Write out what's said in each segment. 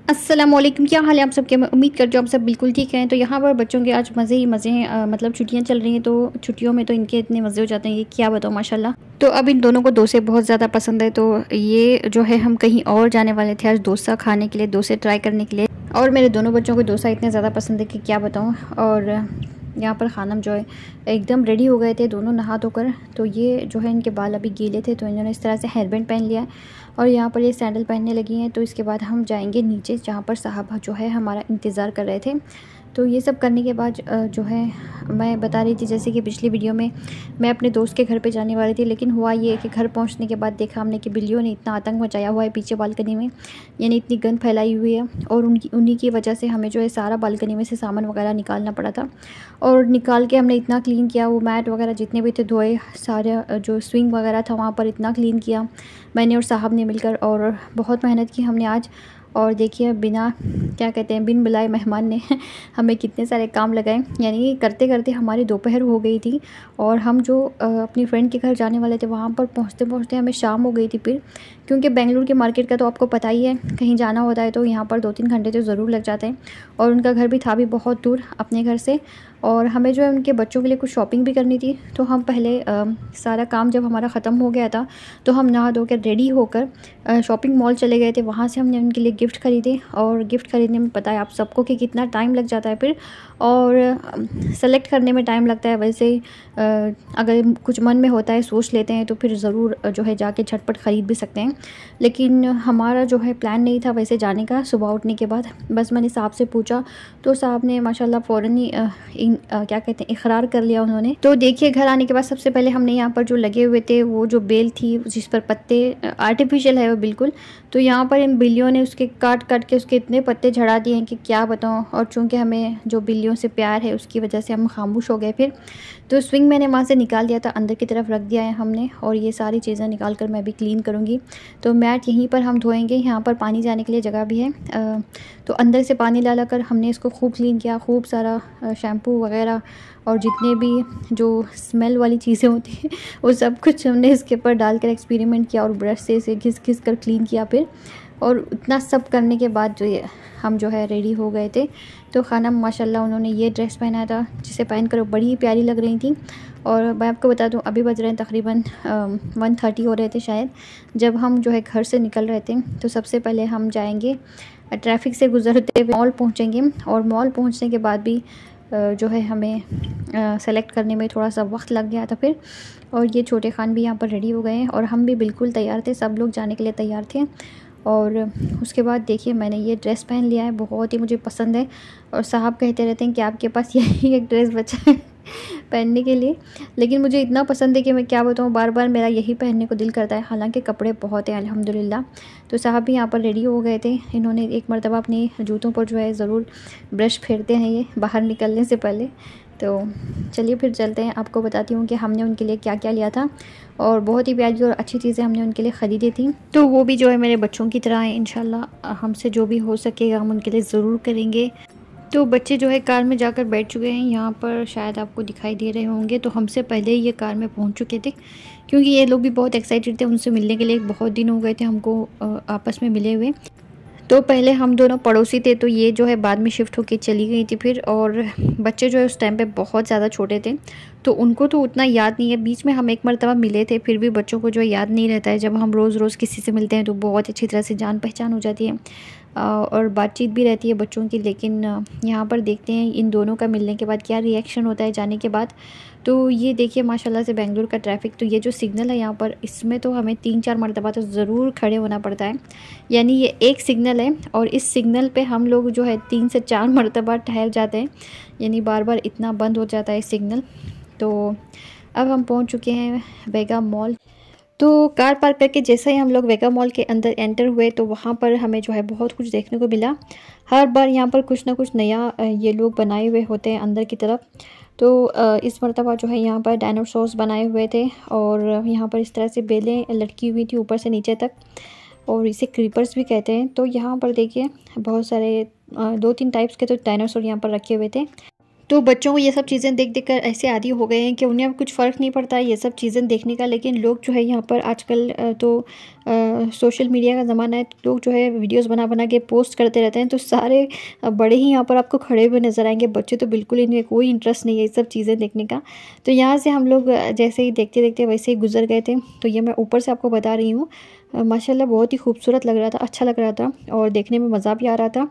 अस्सलामुअलैकुम, क्या हाल है आप सबके। मैं उम्मीद करती हूँ आप सब बिल्कुल ठीक हैं। तो यहाँ पर बच्चों के आज मज़े ही मज़े हैं। मतलब छुट्टियाँ चल रही हैं तो छुट्टियों में तो इनके इतने मज़े हो जाते हैं, ये क्या बताऊँ माशाल्लाह। तो अब इन दोनों को डोसे बहुत ज़्यादा पसंद है। तो ये जो है हम कहीं और जाने वाले थे आज डोसा खाने के लिए, डोसे ट्राई करने के लिए। और मेरे दोनों बच्चों को डोसा इतने ज़्यादा पसंद है कि क्या बताऊँ। और यहाँ पर खानम जो है एकदम रेडी हो गए थे दोनों नहा धोकर। तो ये जो है इनके बाल अभी गीले थे तो इन्होंने इस तरह से हेयर बैंड पहन लिया और यहाँ पर ये सैंडल पहनने लगी हैं। तो इसके बाद हम जाएंगे नीचे जहाँ पर साहब जो है हमारा इंतज़ार कर रहे थे। तो ये सब करने के बाद जो है मैं बता रही थी जैसे कि पिछली वीडियो में मैं अपने दोस्त के घर पे जाने वाली थी, लेकिन हुआ ये कि घर पहुंचने के बाद देखा हमने कि बिल्लियों ने इतना आतंक मचाया हुआ है पीछे बालकनी में, यानी इतनी गंद फैलाई हुई है। और उन्हीं की वजह से हमें जो है सारा बालकनी में से सामान वगैरह निकालना पड़ा था। और निकाल के हमने इतना क्लीन किया, वो मैट वगैरह जितने भी थे धोए, सारे जो स्विंग वगैरह था वहाँ पर इतना क्लीन किया मैंने और साहब ने मिलकर। और बहुत मेहनत की हमने आज। और देखिए बिना क्या कहते हैं बिन बुलाए मेहमान ने हमें कितने सारे काम लगाए, यानी करते करते हमारी दोपहर हो गई थी। और हम जो अपनी फ्रेंड के घर जाने वाले थे वहाँ पर पहुँचते पहुँचते हमें शाम हो गई थी फिर, क्योंकि बेंगलुरु के मार्केट का तो आपको पता ही है, कहीं जाना होता है तो यहाँ पर 2-3 घंटे तो ज़रूर लग जाते हैं। और उनका घर भी था भी बहुत दूर अपने घर से। और हमें जो है उनके बच्चों के लिए कुछ शॉपिंग भी करनी थी। तो हम पहले सारा काम जब हमारा ख़त्म हो गया था तो हम नहा धो कर रेडी होकर शॉपिंग मॉल चले गए थे। वहाँ से हमने उनके लिए गिफ्ट खरीदे। और गिफ्ट खरीदने में पता है आप सबको कि कितना टाइम लग जाता है फिर, और सेलेक्ट करने में टाइम लगता है। वैसे अगर कुछ मन में होता है सोच लेते हैं तो फिर ज़रूर जो है जाके झटपट ख़रीद भी सकते हैं। लेकिन हमारा जो है प्लान नहीं था वैसे जाने का। सुबह उठने के बाद बस मैंने साहब से पूछा तो साहब ने माशाल्लाह फ़ौरन ही क्या कहते हैं इकरार कर लिया उन्होंने। तो देखिए घर आने के बाद सबसे पहले हमने यहाँ पर जो लगे हुए थे वो जो बेल थी जिस पर पत्ते आर्टिफिशियल है वो बिल्कुल, तो यहाँ पर इन बिल्लियों ने उसके काट काट के उसके इतने पत्ते झड़ा दिए हैं कि क्या बताऊँ। और चूँकि हमें जो बिल्लियों से प्यार है उसकी वजह से हम खामोश हो गए फिर। तो स्विंग मैंने वहाँ से निकाल दिया था, अंदर की तरफ रख दिया है हमने। और ये सारी चीज़ें निकाल कर मैं भी क्लीन करूँगी। तो मैट यहीं पर हम धोएंगे, यहाँ पर पानी जाने के लिए जगह भी है। तो अंदर से पानी ला कर हमने इसको खूब क्लीन किया, खूब सारा शैम्पू वगैरह और जितने भी जो स्मेल वाली चीज़ें होती हैं वो सब कुछ हमने इसके ऊपर डालकर एक्सपेरिमेंट किया और ब्रश से इसे घिस घिस कर क्लीन किया फिर। और इतना सब करने के बाद हम जो है रेडी हो गए थे। तो खाना माशाल्लाह उन्होंने ये ड्रेस पहना था जिसे पहनकर वो बड़ी ही प्यारी लग रही थी। और मैं आपको बता दूं अभी बज रहे हैं तकरीबन 1:30 हो रहे थे शायद, जब हम जो है घर से निकल रहे थे। तो सबसे पहले हम जाएंगे ट्रैफिक से गुजरते हुए मॉल पहुंचेंगे। और मॉल पहुंचने के बाद भी जो है हमें सेलेक्ट करने में थोड़ा सा वक्त लग गया था फिर। और ये छोटे खान भी यहाँ पर रेडी हो गए हैं और हम भी बिल्कुल तैयार थे, सब लोग जाने के लिए तैयार थे। और उसके बाद देखिए मैंने ये ड्रेस पहन लिया है, बहुत ही मुझे पसंद है। और साहब कहते रहते हैं कि आपके पास यही एक ड्रेस बचा है पहनने के लिए, लेकिन मुझे इतना पसंद है कि मैं क्या बताऊँ, बार बार मेरा यही पहनने को दिल करता है। हालांकि कपड़े बहुत हैं अल्हम्दुलिल्लाह। तो साहब भी यहाँ पर रेडी हो गए थे। इन्होंने एक मरतबा अपने जूतों पर जो है ज़रूर ब्रश फेरते हैं ये बाहर निकलने से पहले। तो चलिए फिर चलते हैं, आपको बताती हूँ कि हमने उनके लिए क्या क्या लिया था। और बहुत ही प्यारी और अच्छी चीज़ें हमने उनके लिए ख़रीदी थी। तो वो भी जो है मेरे बच्चों की तरह है, इंशाल्लाह हमसे जो भी हो सकेगा हम उनके लिए ज़रूर करेंगे। तो बच्चे जो है कार में जाकर बैठ चुके हैं, यहाँ पर शायद आपको दिखाई दे रहे होंगे। तो हमसे पहले ही ये कार में पहुँच चुके थे क्योंकि ये लोग भी बहुत एक्साइटेड थे उनसे मिलने के लिए। बहुत दिन हो गए थे हमको आपस में मिले हुए। तो पहले हम दोनों पड़ोसी थे तो ये जो है बाद में शिफ्ट होके चली गई थी फिर। और बच्चे जो है उस टाइम पे बहुत ज़्यादा छोटे थे तो उनको तो उतना याद नहीं है। बीच में हम एक मरतबा मिले थे, फिर भी बच्चों को जो है याद नहीं रहता है। जब हम रोज़ रोज़ किसी से मिलते हैं तो बहुत अच्छी तरह से जान पहचान हो जाती है और बातचीत भी रहती है बच्चों की। लेकिन यहाँ पर देखते हैं इन दोनों का मिलने के बाद क्या रिएक्शन होता है जाने के बाद। तो ये देखिए माशाल्लाह से बेंगलुरु का ट्रैफ़िक। तो ये जो सिग्नल है यहाँ पर, इसमें तो हमें 3-4 मरतबा तो ज़रूर खड़े होना पड़ता है। यानी ये एक सिग्नल है और इस सिग्नल पे हम लोग जो है 3 से 4 मरतबा ठहर जाते हैं, यानी बार बार इतना बंद हो जाता है सिग्नल। तो अब हम पहुँच चुके हैं वेगा मॉल। तो कार पार्क करके जैसे ही हम लोग वेगा मॉल के अंदर एंटर हुए तो वहाँ पर हमें जो है बहुत कुछ देखने को मिला। हर बार यहाँ पर कुछ ना कुछ नया ये लोग बनाए हुए होते हैं अंदर की तरफ। तो इस मरतबा जो है यहाँ पर डायनासोर्स बनाए हुए थे और यहाँ पर इस तरह से बेलें लटकी हुई थी ऊपर से नीचे तक, और इसे क्रीपर्स भी कहते हैं। तो यहाँ पर देखिए बहुत सारे 2-3 टाइप्स के तो डायनासोर यहाँ पर रखे हुए थे। तो बच्चों को ये सब चीज़ें देख देख कर ऐसे आदी हो गए हैं कि उन्हें अब कुछ फ़र्क नहीं पड़ता है ये सब चीज़ें देखने का। लेकिन लोग जो है यहाँ पर आजकल सोशल मीडिया का ज़माना है, तो लोग जो है वीडियोस बना बना के पोस्ट करते रहते हैं, तो सारे बड़े ही यहाँ पर आपको खड़े हुए नज़र आएंगे। बच्चे तो बिल्कुल इन्हें कोई इंटरेस्ट नहीं है ये सब चीज़ें देखने का। तो यहाँ से हम लोग जैसे ही देखते देखते वैसे ही गुजर गए थे। तो ये मैं ऊपर से आपको बता रही हूँ, माशाल्लाह बहुत ही खूबसूरत लग रहा था, अच्छा लग रहा था और देखने में मज़ा भी आ रहा था।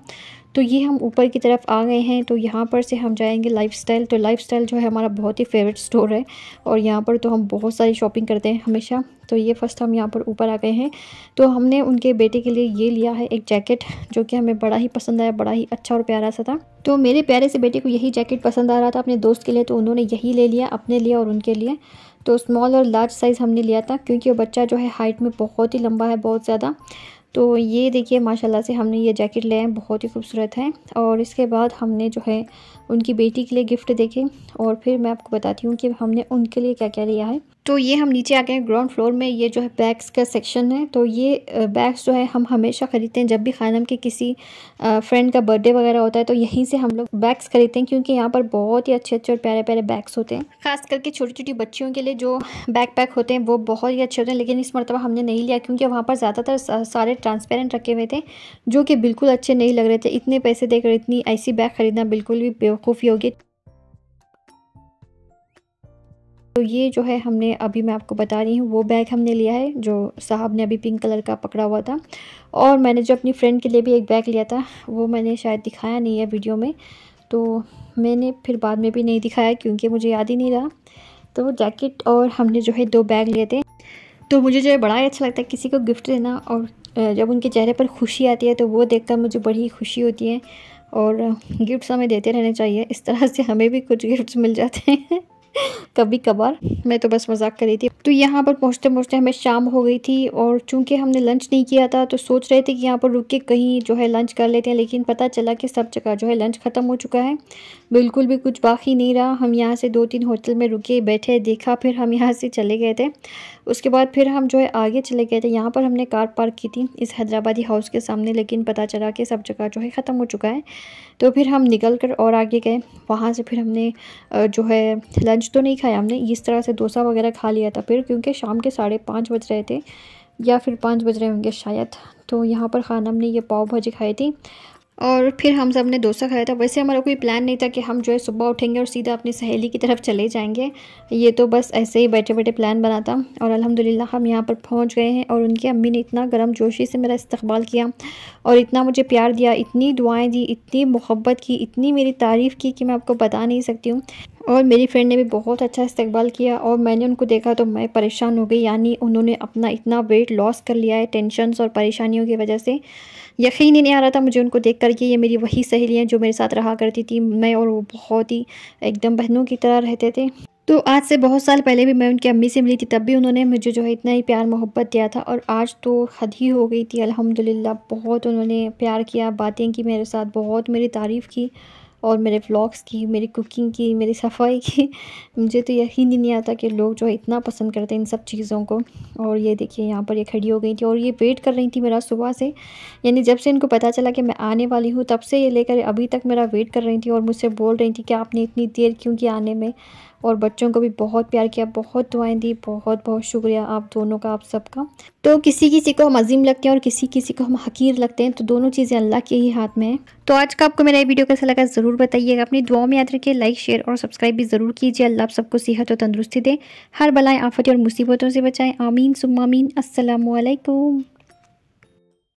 तो ये हम ऊपर की तरफ आ गए हैं। तो यहाँ पर से हम जाएंगे लाइफस्टाइल। तो लाइफस्टाइल जो है हमारा बहुत ही फेवरेट स्टोर है और यहाँ पर तो हम बहुत सारी शॉपिंग करते हैं हमेशा। तो ये फर्स्ट हम यहाँ पर ऊपर आ गए हैं। तो हमने उनके बेटे के लिए ये लिया है एक जैकेट, जो कि हमें बड़ा ही पसंद आया, बड़ा ही अच्छा और प्यारा सा था। तो मेरे प्यारे से बेटे को यही जैकेट पसंद आ रहा था अपने दोस्त के लिए, तो उन्होंने यही ले लिया अपने लिए और उनके लिए। तो स्मॉल और लार्ज साइज़ हमने लिया था, क्योंकि वो बच्चा जो है हाइट में बहुत ही लंबा है, बहुत ज़्यादा। तो ये देखिए माशाल्लाह से हमने ये जैकेट ले आए, बहुत ही खूबसूरत है। और इसके बाद हमने जो है उनकी बेटी के लिए गिफ्ट देखे और फिर मैं आपको बताती हूँ कि हमने उनके लिए क्या क्या लिया है। तो ये हम नीचे आ गए हैं ग्राउंड फ्लोर में। ये जो है बैग्स का सेक्शन है। तो ये बैग्स जो है हम हमेशा ख़रीदते हैं जब भी खानम के किसी फ्रेंड का बर्थडे वगैरह होता है, तो यहीं से हम लोग बैग्स खरीदते हैं, क्योंकि यहाँ पर बहुत ही अच्छे अच्छे और प्यारे प्यारे बैग्स होते हैं। खास करके छोटी छोटी बच्चियों के लिए जो बैग पैक होते हैं वो बहुत ही अच्छे होते हैं। लेकिन इस मरतबा हमने नहीं लिया, क्योंकि वहाँ पर ज़्यादातर सारे ट्रांसपेरेंट रखे हुए थे, जो कि बिल्कुल अच्छे नहीं लग रहे थे। इतने पैसे देकर इतनी ऐसी बैग ख़रीदना बिल्कुल भी बेवकूफ़ी होगी। तो ये जो है हमने अभी मैं आपको बता रही हूँ वो बैग हमने लिया है, जो साहब ने अभी पिंक कलर का पकड़ा हुआ था। और मैंने जो अपनी फ्रेंड के लिए भी एक बैग लिया था, वो मैंने शायद दिखाया नहीं है वीडियो में, तो मैंने फिर बाद में भी नहीं दिखाया क्योंकि मुझे याद ही नहीं रहा। तो जैकेट और हमने जो है 2 बैग लिए थे। तो मुझे जो है बड़ा ही अच्छा लगता है किसी को गिफ्ट देना, और जब उनके चेहरे पर खुशी आती है तो वो देखकर मुझे बड़ी खुशी होती है। और गिफ्ट्स हमें देते रहने चाहिए, इस तरह से हमें भी कुछ गिफ्ट्स मिल जाते हैं कभी कभार। मैं तो बस मजाक कर रही थी। तो यहाँ पर पहुँचते पहुँचते हमें शाम हो गई थी, और चूंकि हमने लंच नहीं किया था तो सोच रहे थे कि यहाँ पर रुक के कहीं जो है लंच कर लेते हैं, लेकिन पता चला कि सब जगह जो है लंच ख़त्म हो चुका है, बिल्कुल भी कुछ बाकी नहीं रहा। हम यहाँ से 2-3 होटल में रुके, बैठे, देखा, फिर हम यहाँ से चले गए थे। उसके बाद फिर हम जो है आगे चले गए थे। यहाँ पर हमने कार पार्क की थी इस हैदराबादी हाउस के सामने, लेकिन पता चला कि सब जगह जो है ख़त्म हो चुका है। तो फिर हम निकल कर और आगे गए। वहाँ से फिर हमने जो है लंच तो नहीं खाया हमने, इस तरह से डोसा वगैरह खा लिया था फिर, क्योंकि शाम के 5:30 बज रहे थे या फिर 5 बज रहे होंगे शायद। तो यहाँ पर खानम ने ये पाव भाजी खाई थी और फिर हम सब ने डोसा खाया था। वैसे हमारा कोई प्लान नहीं था कि हम जो है सुबह उठेंगे और सीधा अपनी सहेली की तरफ चले जाएंगे, ये तो बस ऐसे ही बैठे बैठे प्लान बना था। और अल्हम्दुलिल्लाह हम यहाँ पर पहुँच गए हैं, और उनकी अम्मी ने इतना गर्म जोशी से मेरा इस्तकबाल किया और इतना मुझे प्यार दिया, इतनी दुआएं दी, इतनी मोहब्बत की, इतनी मेरी तारीफ़ की कि मैं आपको बता नहीं सकती हूँ। और मेरी फ्रेंड ने भी बहुत अच्छा इस्तकबाल किया, और मैंने उनको देखा तो मैं परेशान हो गई। यानी उन्होंने अपना इतना वेट लॉस कर लिया है टेंशन्स और परेशानियों की वजह से। यकीन ही नहीं आ रहा था मुझे उनको देख कर कि ये मेरी वही सहेलियाँ जो मेरे साथ रहा करती थी। मैं और वो बहुत ही एकदम बहनों की तरह रहते थे। तो आज से बहुत साल पहले भी मैं उनकी अम्मी से मिली थी, तब भी उन्होंने मुझे जो है इतना ही प्यार मोहब्बत दिया था, और आज तो हद ही हो गई थी। अल्हम्दुलिल्लाह बहुत उन्होंने प्यार किया, बातें की मेरे साथ, बहुत मेरी तारीफ़ की और मेरे व्लॉग्स की, मेरी कुकिंग की, मेरी सफाई की। मुझे तो यकीन ही नहीं आता कि लोग जो है इतना पसंद करते हैं इन सब चीज़ों को। और ये देखिए यहाँ पर ये खड़ी हो गई थी और ये वेट कर रही थी मेरा सुबह से, यानी जब से इनको पता चला कि मैं आने वाली हूँ तब से ये लेकर अभी तक मेरा वेट कर रही थी, और मुझसे बोल रही थी कि आपने इतनी देर क्यों की आने में। और बच्चों को भी बहुत प्यार किया, बहुत दुआएं दी। बहुत बहुत शुक्रिया आप दोनों का, आप सबका। तो किसी किसी को हम अजीम लगते हैं और किसी किसी को हम हकीर लगते हैं, तो दोनों चीज़ें अल्लाह के ही हाथ में है। तो आज का आपको मेरा ये वीडियो कैसा लगा ज़रूर बताइएगा। अपनी दुआओं में याद रखिए, लाइक शेयर और सब्सक्राइब भी ज़रूर कीजिए। अल्लाह आप सबको सेहत और तंदुरुस्ती दे, हर बलाएं आफत और मुसीबतों से बचाएं। आमीन सुम्मा आमीन। अस्सलामु अलैकुम।